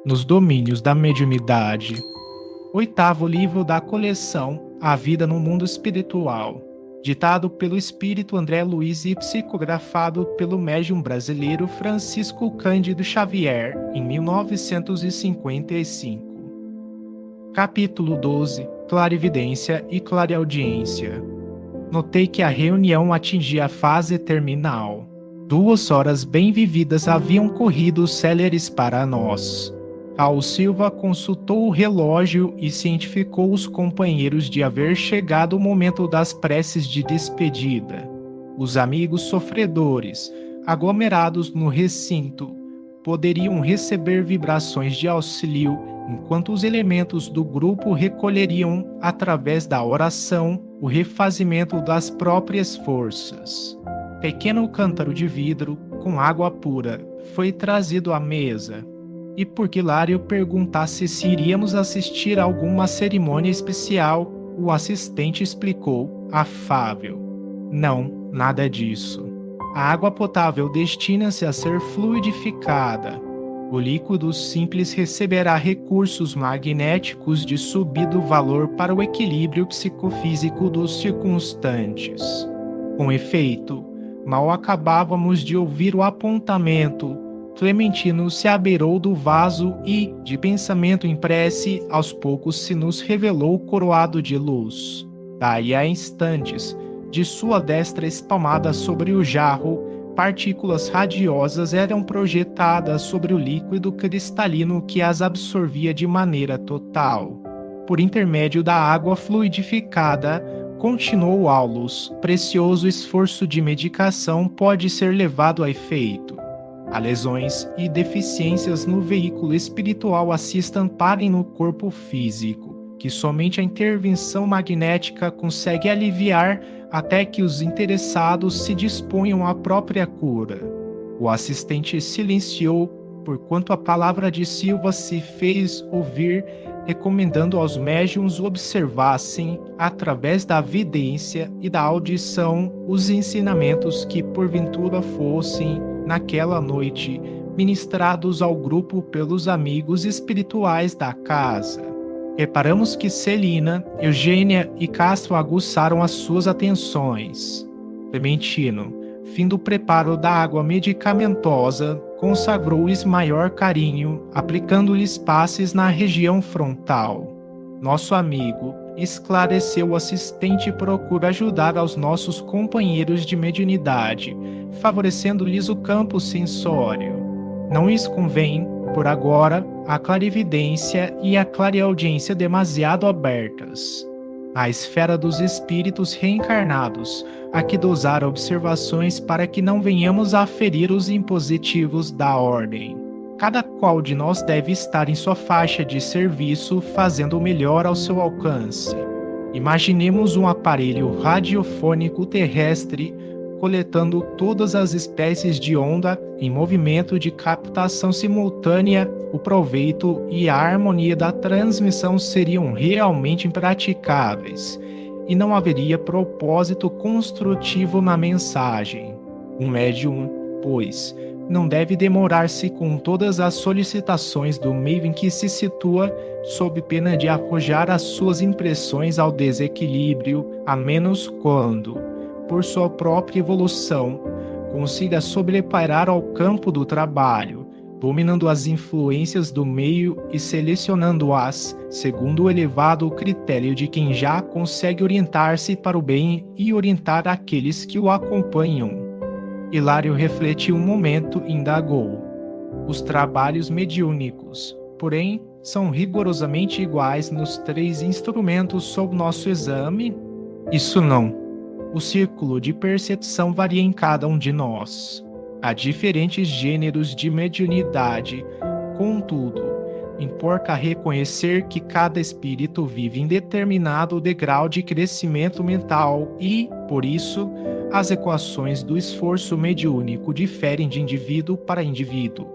nos domínios da mediunidade. Oitavo livro da coleção A Vida no Mundo Espiritual, ditado pelo espírito André Luiz e psicografado pelo médium brasileiro Francisco Cândido Xavier, em 1955. Capítulo 12. Clarividência e clareaudiência. Notei que a reunião atingia a fase terminal. 2 horas bem vividas haviam corrido céleres para nós. Raul Silva consultou o relógio e cientificou os companheiros de haver chegado o momento das preces de despedida. Os amigos sofredores, aglomerados no recinto, poderiam receber vibrações de auxílio, enquanto os elementos do grupo recolheriam, através da oração, o refazimento das próprias forças. Pequeno cântaro de vidro, com água pura, foi trazido à mesa, e porque Hilário perguntasse se iríamos assistir a alguma cerimônia especial, o assistente explicou, afável: não, nada disso. A água potável destina-se a ser fluidificada. O líquido simples receberá recursos magnéticos de subido valor para o equilíbrio psicofísico dos circunstantes. Com efeito, mal acabávamos de ouvir o apontamento, Clementino se abeirou do vaso e, de pensamento em prece, aos poucos se nos revelou coroado de luz. Daí a instantes, de sua destra espalmada sobre o jarro, partículas radiosas eram projetadas sobre o líquido cristalino que as absorvia de maneira total. Por intermédio da água fluidificada, continuou Aulus, precioso esforço de medicação pode ser levado a efeito. A lesões e deficiências no veículo espiritual se estamparem no corpo físico, que somente a intervenção magnética consegue aliviar até que os interessados se disponham à própria cura. O assistente silenciou, porquanto a palavra de Silva se fez ouvir, recomendando aos médiuns observassem, através da vidência e da audição, os ensinamentos que porventura fossem, naquela noite, ministrados ao grupo pelos amigos espirituais da casa. Reparamos que Celina, Eugênia e Castro aguçaram as suas atenções. Clementino, fim do preparo da água medicamentosa, consagrou-lhes maior carinho, aplicando-lhes passes na região frontal. Nosso amigo esclareceu o assistente e procura ajudar aos nossos companheiros de mediunidade, favorecendo-lhes o campo sensório. Não lhes convém, por agora, a clarividência e a clareaudiência demasiado abertas. A esfera dos espíritos reencarnados, a que dosar observações para que não venhamos a ferir os impositivos da ordem. Cada qual de nós deve estar em sua faixa de serviço, fazendo o melhor ao seu alcance. Imaginemos um aparelho radiofônico terrestre coletando todas as espécies de onda em movimento de captação simultânea. O proveito e a harmonia da transmissão seriam realmente impraticáveis, e não haveria propósito construtivo na mensagem. Um médium, pois, não deve demorar-se com todas as solicitações do meio em que se situa, sob pena de arrojar as suas impressões ao desequilíbrio, a menos quando, por sua própria evolução, consiga sobrepairar ao campo do trabalho, dominando as influências do meio e selecionando-as, segundo o elevado critério de quem já consegue orientar-se para o bem e orientar aqueles que o acompanham. Hilário refletiu um momento e indagou: os trabalhos mediúnicos, porém, são rigorosamente iguais nos 3 instrumentos sob nosso exame? Isso não. O círculo de percepção varia em cada um de nós. Há diferentes gêneros de mediunidade, contudo, importa reconhecer que cada espírito vive em determinado degrau de crescimento mental e, por isso, as equações do esforço mediúnico diferem de indivíduo para indivíduo,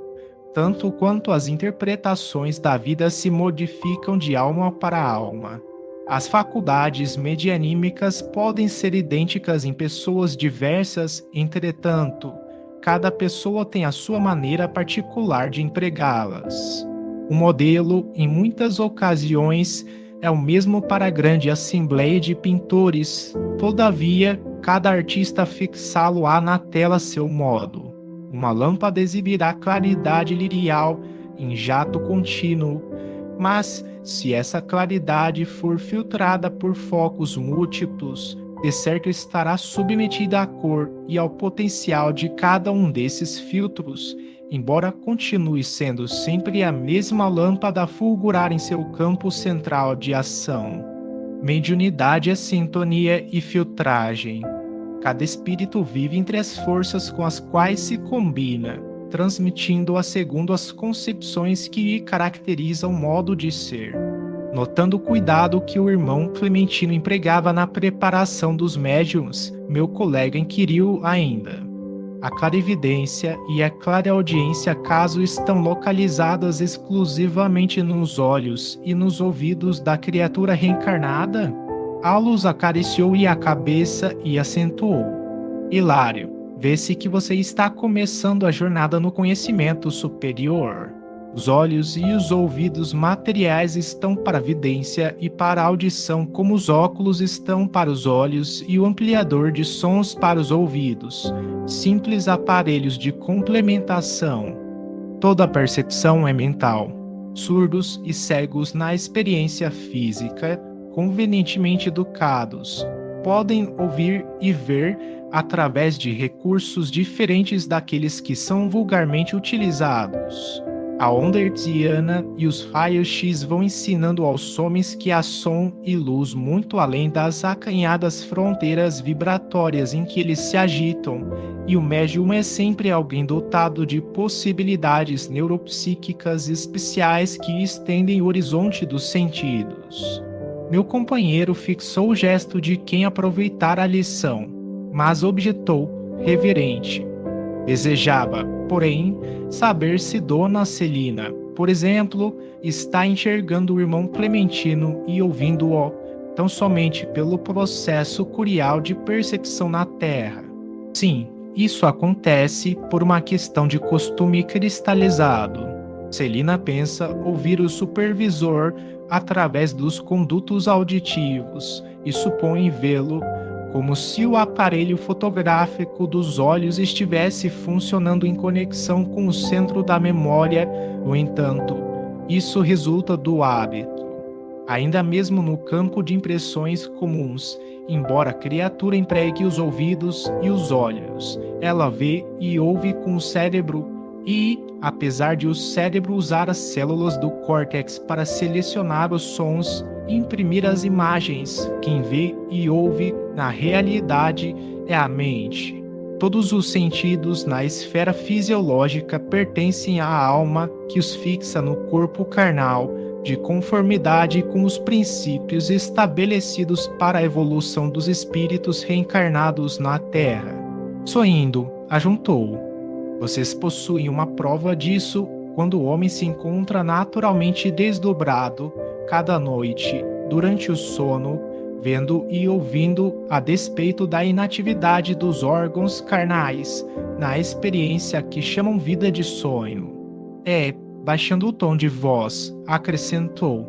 tanto quanto as interpretações da vida se modificam de alma para alma. As faculdades medianímicas podem ser idênticas em pessoas diversas, entretanto, cada pessoa tem a sua maneira particular de empregá-las. O modelo, em muitas ocasiões, é o mesmo para a grande assembleia de pintores, todavia, cada artista fixá-lo-á na tela a seu modo. Uma lâmpada exibirá claridade lirial em jato contínuo, mas, se essa claridade for filtrada por focos múltiplos, de certo estará submetida à cor e ao potencial de cada um desses filtros, embora continue sendo sempre a mesma lâmpada a fulgurar em seu campo central de ação. Mediunidade é sintonia e filtragem. Cada espírito vive entre as forças com as quais se combina, transmitindo-a segundo as concepções que lhe caracterizam o modo de ser. Notando o cuidado que o irmão Clementino empregava na preparação dos médiuns, meu colega inquiriu ainda: a clarividência e a clareaudiência acaso estão localizadas exclusivamente nos olhos e nos ouvidos da criatura reencarnada? Aulus acariciou-lhe a cabeça e acentuou: Hilário, vê-se que você está começando a jornada no conhecimento superior. Os olhos e os ouvidos materiais estão para a vidência e para a audição, como os óculos estão para os olhos e o ampliador de sons para os ouvidos, simples aparelhos de complementação. Toda a percepção é mental. Surdos e cegos na experiência física, convenientemente educados, podem ouvir e ver através de recursos diferentes daqueles que são vulgarmente utilizados. A onda hertziana e os raios-x vão ensinando aos homens que há som e luz muito além das acanhadas fronteiras vibratórias em que eles se agitam, e o médium é sempre alguém dotado de possibilidades neuropsíquicas especiais que estendem o horizonte dos sentidos. Meu companheiro fixou o gesto de quem aproveitara a lição, mas objetou, reverente. Desejava, porém, saber se Dona Celina, por exemplo, está enxergando o irmão Clementino e ouvindo-o, tão somente pelo processo curial de percepção na Terra. Sim, isso acontece por uma questão de costume cristalizado. Celina pensa ouvir o supervisor através dos condutos auditivos e supõe vê-lo como se o aparelho fotográfico dos olhos estivesse funcionando em conexão com o centro da memória. No entanto, isso resulta do hábito. Ainda mesmo no campo de impressões comuns, embora a criatura empregue os ouvidos e os olhos, ela vê e ouve com o cérebro e, apesar de o cérebro usar as células do córtex para selecionar os sons e imprimir as imagens, quem vê e ouve na realidade é a mente. Todos os sentidos na esfera fisiológica pertencem à alma que os fixa no corpo carnal, de conformidade com os princípios estabelecidos para a evolução dos espíritos reencarnados na Terra. Sorrindo, ajuntou: vocês possuem uma prova disso quando o homem se encontra naturalmente desdobrado, cada noite, durante o sono, vendo e ouvindo a despeito da inatividade dos órgãos carnais, na experiência que chamam vida de sonho. Baixando o tom de voz, acrescentou: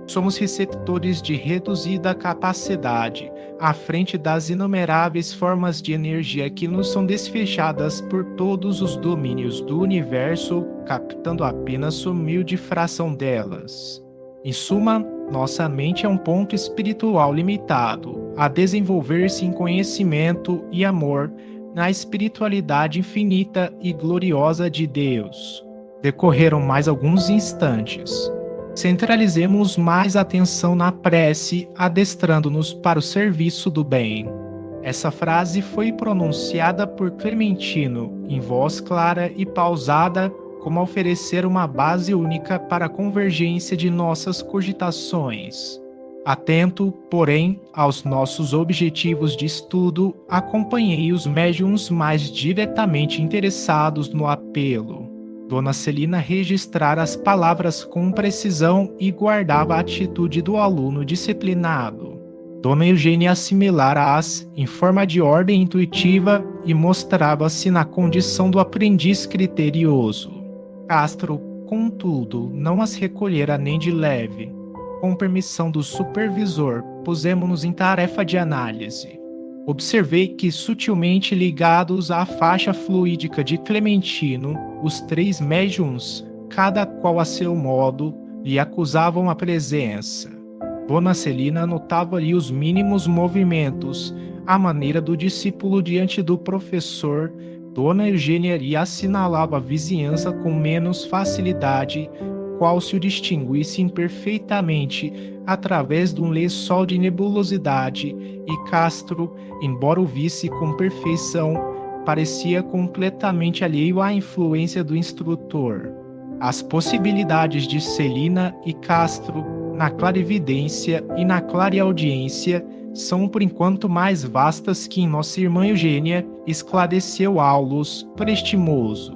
somos receptores de reduzida capacidade, à frente das inumeráveis formas de energia que nos são desfechadas por todos os domínios do universo, captando apenas humilde fração delas. Em suma, nossa mente é um ponto espiritual limitado, a desenvolver-se em conhecimento e amor na espiritualidade infinita e gloriosa de Deus. Decorreram mais alguns instantes. Centralizemos mais atenção na prece, adestrando-nos para o serviço do bem. Essa frase foi pronunciada por Clementino, em voz clara e pausada, como a oferecer uma base única para a convergência de nossas cogitações. Atento, porém, aos nossos objetivos de estudo, acompanhei os médiuns mais diretamente interessados no apelo. Dona Celina registrara as palavras com precisão e guardava a atitude do aluno disciplinado. Dona Eugênia assimilara-as em forma de ordem intuitiva e mostrava-se na condição do aprendiz criterioso. Castro, contudo, não as recolhera nem de leve. Com permissão do supervisor, pusemo-nos em tarefa de análise. Observei que, sutilmente ligados à faixa fluídica de Clementino, os 3 médiuns, cada qual a seu modo, lhe acusavam a presença. Dona Celina notava ali os mínimos movimentos, à maneira do discípulo diante do professor. Dona Eugênia lhe assinalava a vizinhança com menos facilidade, qual se o distinguisse imperfeitamente através de um lençol de nebulosidade, e Castro, embora o visse com perfeição, parecia completamente alheio à influência do instrutor. As possibilidades de Celina e Castro na clarividência e na clareaudiência são por enquanto mais vastas que em nossa irmã Eugênia, esclareceu Aulus, prestimoso.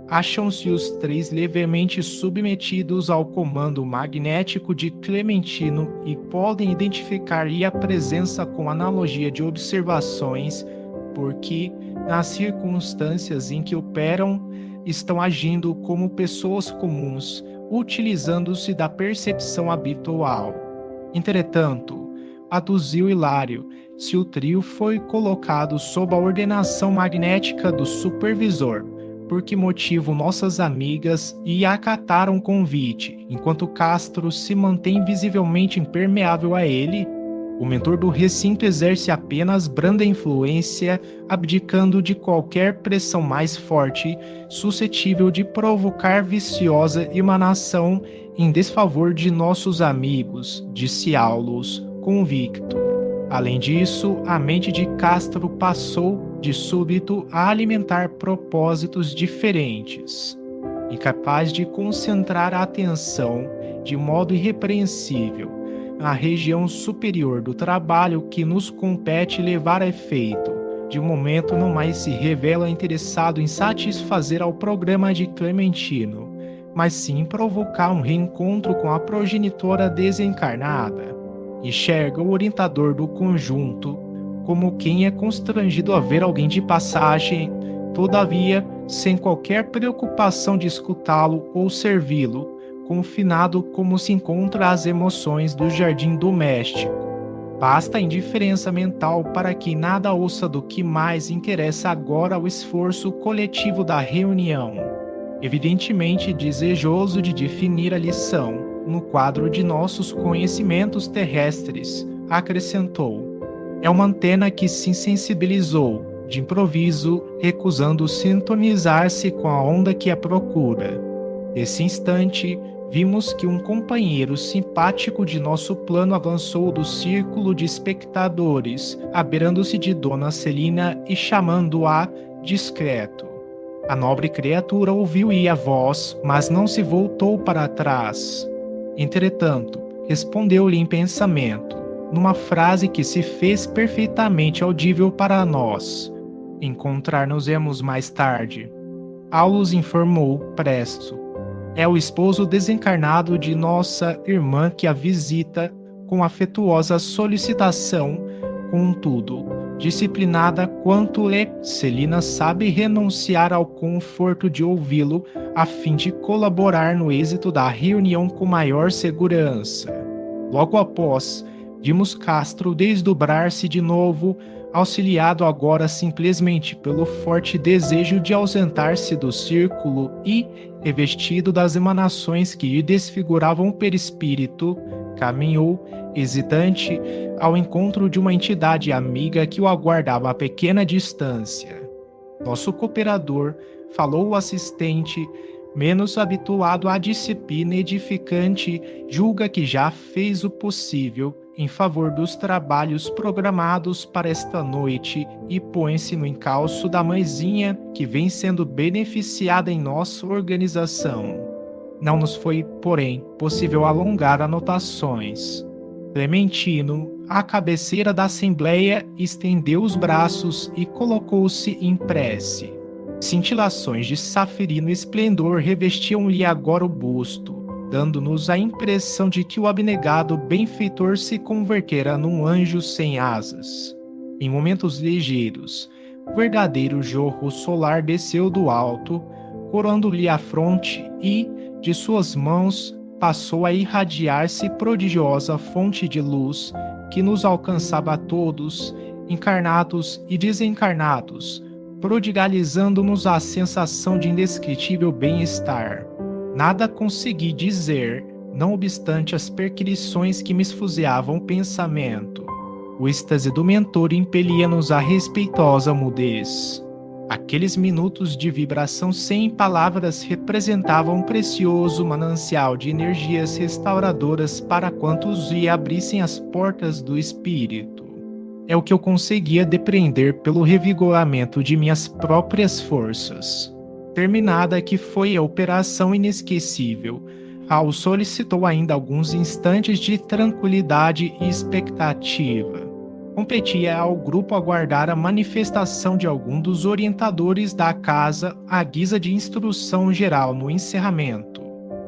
Acham-se os 3 levemente submetidos ao comando magnético de Clementino e podem identificar-lhe a presença com analogia de observações, porque, nas circunstâncias em que operam, estão agindo como pessoas comuns, utilizando-se da percepção habitual. Entretanto, aduziu Hilário, se o trio foi colocado sob a ordenação magnética do supervisor, por que motivo nossas amigas e acataram o convite, enquanto Castro se mantém visivelmente impermeável a ele? O mentor do recinto exerce apenas branda influência, abdicando de qualquer pressão mais forte, suscetível de provocar viciosa emanação em desfavor de nossos amigos, disse Aulus, convicto. Além disso, a mente de Castro passou, de súbito, a alimentar propósitos diferentes. Incapaz de concentrar a atenção de modo irrepreensível na região superior do trabalho que nos compete levar a efeito, de momento não mais se revela interessado em satisfazer ao programa de Clementino, mas sim provocar um reencontro com a progenitora desencarnada. Enxerga o orientador do conjunto como quem é constrangido a ver alguém de passagem, todavia, sem qualquer preocupação de escutá-lo ou servi-lo, confinado como se encontra às emoções do jardim doméstico. Basta a indiferença mental para que nada ouça do que mais interessa agora o esforço coletivo da reunião. Evidentemente desejoso de definir a lição no quadro de nossos conhecimentos terrestres, acrescentou: é uma antena que se insensibilizou, de improviso, recusando sintonizar-se com a onda que a procura. Nesse instante, vimos que um companheiro simpático de nosso plano avançou do círculo de espectadores, abeirando-se de Dona Celina e chamando-a discreto. A nobre criatura ouviu-lhe a voz, mas não se voltou para trás. Entretanto, respondeu-lhe em pensamento, numa frase que se fez perfeitamente audível para nós: encontrar-nos-emos mais tarde. Aulus informou, presto: é o esposo desencarnado de nossa irmã que a visita com afetuosa solicitação, contudo, disciplinada quanto é, Celina sabe renunciar ao conforto de ouvi-lo a fim de colaborar no êxito da reunião com maior segurança. Logo após, vimos Castro desdobrar-se de novo, auxiliado agora simplesmente pelo forte desejo de ausentar-se do círculo e, revestido das emanações que lhe desfiguravam o perispírito, caminhou, hesitante, ao encontro de uma entidade amiga que o aguardava a pequena distância. Nosso cooperador falou ao assistente, menos habituado à disciplina edificante, julga que já fez o possível em favor dos trabalhos programados para esta noite e põe-se no encalço da mãezinha que vem sendo beneficiada em nossa organização. Não nos foi, porém, possível alongar anotações. Clementino, à cabeceira da assembleia, estendeu os braços e colocou-se em prece. Cintilações de safirino esplendor revestiam-lhe agora o busto, dando-nos a impressão de que o abnegado benfeitor se convertera num anjo sem asas. Em momentos ligeiros, o verdadeiro jorro solar desceu do alto, coroando-lhe a fronte e, De suas mãos passou a irradiar-se prodigiosa fonte de luz que nos alcançava a todos, encarnados e desencarnados, prodigalizando-nos a sensação de indescritível bem-estar. Nada consegui dizer, não obstante as perquisições que me esfuziavam o pensamento. O êxtase do mentor impelia-nos à respeitosa mudez. Aqueles minutos de vibração sem palavras representavam um precioso manancial de energias restauradoras para quantos lhe abrissem as portas do espírito. É o que eu conseguia depreender pelo revigoramento de minhas próprias forças. Terminada que foi a operação inesquecível, Raul solicitou ainda alguns instantes de tranquilidade e expectativa. Competia ao grupo aguardar a manifestação de algum dos orientadores da casa à guisa de instrução geral no encerramento.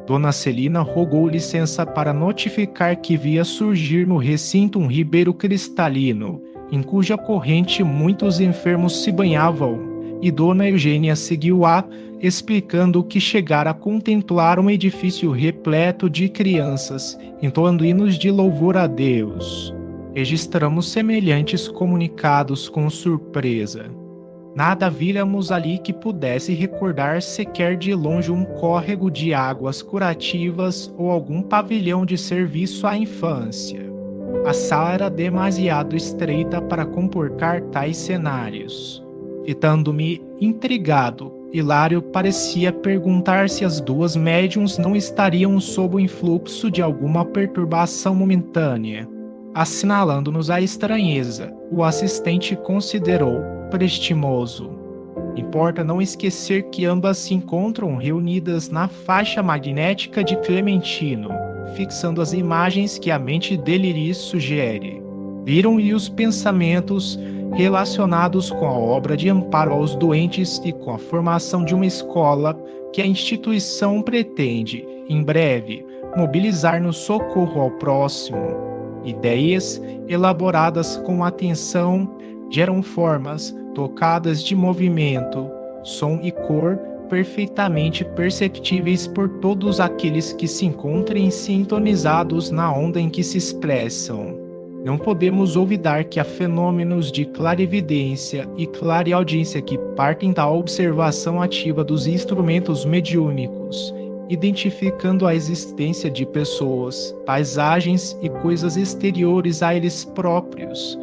Dona Celina rogou licença para notificar que via surgir no recinto um ribeiro cristalino, em cuja corrente muitos enfermos se banhavam, e Dona Eugênia seguiu-a, explicando que chegara a contemplar um edifício repleto de crianças, entoando hinos de louvor a Deus. Registramos semelhantes comunicados com surpresa. Nada víramos ali que pudesse recordar sequer de longe um córrego de águas curativas ou algum pavilhão de serviço à infância. A sala era demasiado estreita para comportar tais cenários. Fitando-me intrigado, Hilário parecia perguntar se as duas médiuns não estariam sob o influxo de alguma perturbação momentânea. Assinalando-nos a estranheza, o assistente considerou, prestimoso: importa não esquecer que ambas se encontram reunidas na faixa magnética de Clementino, fixando as imagens que a mente dele lhes sugere. Viram-lhe os pensamentos relacionados com a obra de amparo aos doentes e com a formação de uma escola que a instituição pretende, em breve, mobilizar no socorro ao próximo. Ideias elaboradas com atenção geram formas tocadas de movimento, som e cor perfeitamente perceptíveis por todos aqueles que se encontrem sintonizados na onda em que se expressam. Não podemos olvidar que há fenômenos de clarividência e clareaudiência que partem da observação ativa dos instrumentos mediúnicos, identificando a existência de pessoas, paisagens e coisas exteriores a eles próprios,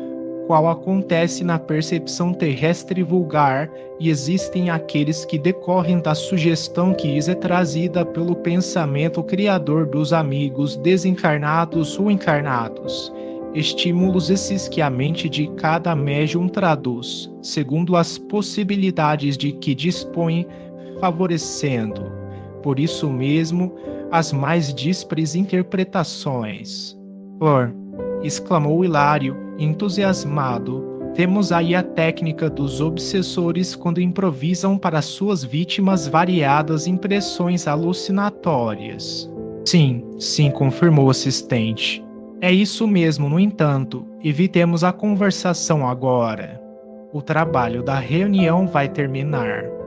qual acontece na percepção terrestre vulgar, e existem aqueles que decorrem da sugestão que lhes é trazida pelo pensamento criador dos amigos desencarnados ou encarnados. Estímulos esses que a mente de cada médium traduz, segundo as possibilidades de que dispõe, favorecendo, por isso mesmo, as mais díspares interpretações. Flor, exclamou Hilário, entusiasmado, temos aí a técnica dos obsessores quando improvisam para suas vítimas variadas impressões alucinatórias. Sim, confirmou o assistente. É isso mesmo, no entanto, evitemos a conversação agora. O trabalho da reunião vai terminar.